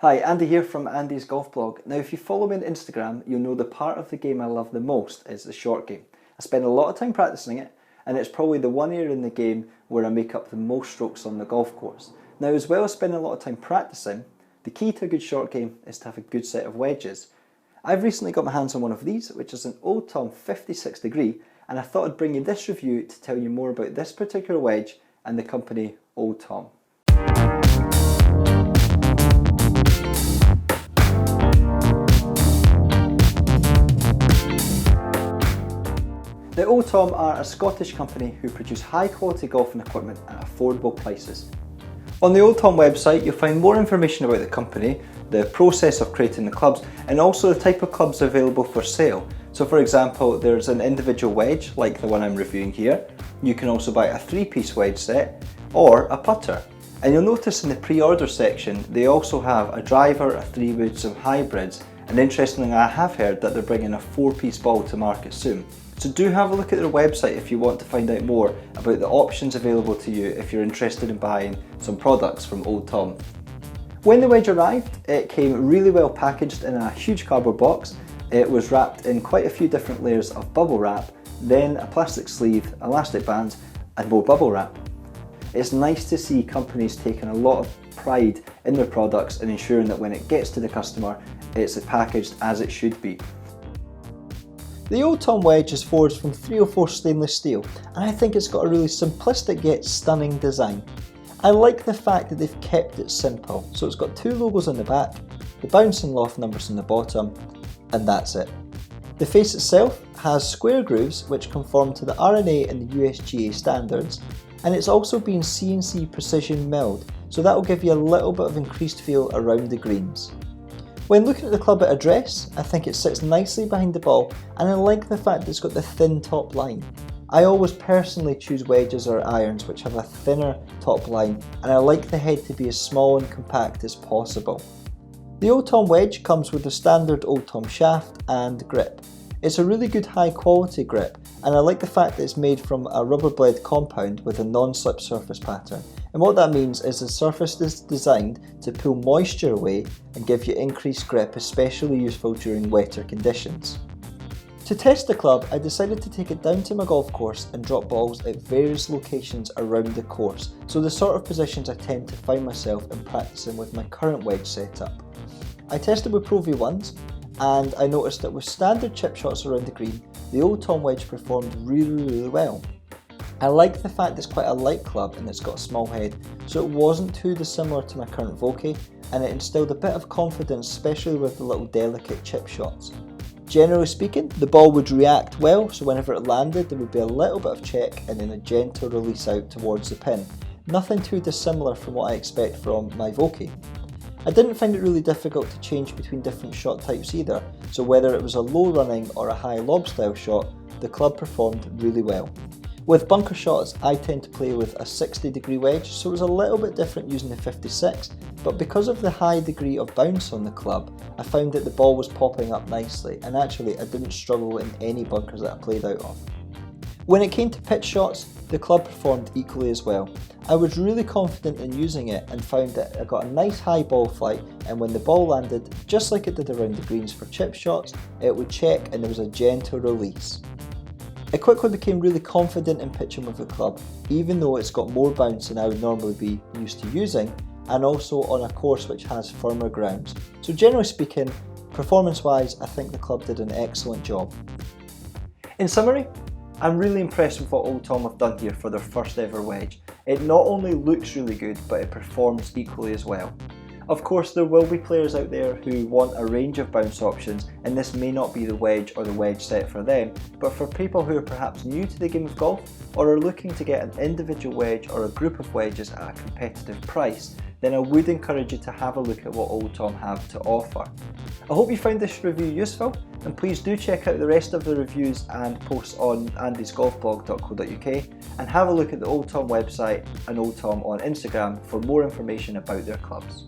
Hi, Andy here from Andy's Golf Blog. Now if you follow me on Instagram, you'll know the part of the game I love the most is the short game. I spend a lot of time practicing it, and it's probably the one area in the game where I make up the most strokes on the golf course. Now as well as spending a lot of time practicing, the key to a good short game is to have a good set of wedges. I've recently got my hands on one of these, which is an Old Tom 56 degree, and I thought I'd bring you this review to tell you more about this particular wedge and the company Old Tom. The Old Tom are a Scottish company who produce high quality golfing equipment at affordable prices. On the Old Tom website you'll find more information about the company, the process of creating the clubs, and also the type of clubs available for sale. So for example, there's an individual wedge like the one I'm reviewing here. You can also buy a 3-piece wedge set or a putter. And you'll notice in the pre-order section they also have a driver, a 3-wood, some hybrids, and interestingly I have heard that they're bringing a 4-piece ball to market soon. So do have a look at their website if you want to find out more about the options available to you if you're interested in buying some products from Old Tom. When the wedge arrived, it came really well packaged in a huge cardboard box. It was wrapped in quite a few different layers of bubble wrap, then a plastic sleeve, elastic bands, and more bubble wrap. It's nice to see companies taking a lot of pride in their products and ensuring that when it gets to the customer, it's packaged as it should be. The Old Tom wedge is forged from 304 stainless steel, and I think it's got a really simplistic yet stunning design. I like the fact that they've kept it simple, so it's got 2 logos on the back, the bounce and loft numbers on the bottom, and that's it. The face itself has square grooves which conform to the R&A and the USGA standards, and it's also been CNC precision milled, so that will give you a little bit of increased feel around the greens. When looking at the club at address, I think it sits nicely behind the ball, and I like the fact that it's got the thin top line. I always personally choose wedges or irons which have a thinner top line, and I like the head to be as small and compact as possible. The Old Tom wedge comes with the standard Old Tom shaft and grip. It's a really good high quality grip, and I like the fact that it's made from a rubber blade compound with a non-slip surface pattern. And what that means is the surface is designed to pull moisture away and give you increased grip, especially useful during wetter conditions. To test the club, I decided to take it down to my golf course and drop balls at various locations around the course, so the sort of positions I tend to find myself in practicing with my current wedge setup. I tested with Pro V1s, and I noticed that with standard chip shots around the green, the Old Tom wedge performed really well. I like the fact it's quite a light club and it's got a small head, so it wasn't too dissimilar to my current Vokey, and it instilled a bit of confidence, especially with the little delicate chip shots. Generally speaking, the ball would react well, so whenever it landed there would be a little bit of check and then a gentle release out towards the pin. Nothing too dissimilar from what I expect from my Vokey. I didn't find it really difficult to change between different shot types either, so whether it was a low running or a high lob style shot, the club performed really well. With bunker shots, I tend to play with a 60 degree wedge, so it was a little bit different using the 56, but because of the high degree of bounce on the club, I found that the ball was popping up nicely, and actually I didn't struggle in any bunkers that I played out of. When it came to pitch shots, the club performed equally as well. I was really confident in using it and found that I got a nice high ball flight, and when the ball landed, just like it did around the greens for chip shots, it would check and there was a gentle release. I quickly became really confident in pitching with the club, even though it's got more bounce than I would normally be used to using, and also on a course which has firmer grounds. So generally speaking, performance wise, I think the club did an excellent job. In summary, I'm really impressed with what Old Tom have done here for their first ever wedge. It not only looks really good, but it performs equally as well. Of course, there will be players out there who want a range of bounce options, and this may not be the wedge or the wedge set for them, but for people who are perhaps new to the game of golf or are looking to get an individual wedge or a group of wedges at a competitive price, then I would encourage you to have a look at what Old Tom have to offer. I hope you found this review useful, and please do check out the rest of the reviews and posts on andysgolfblog.co.uk, and have a look at the Old Tom website and Old Tom on Instagram for more information about their clubs.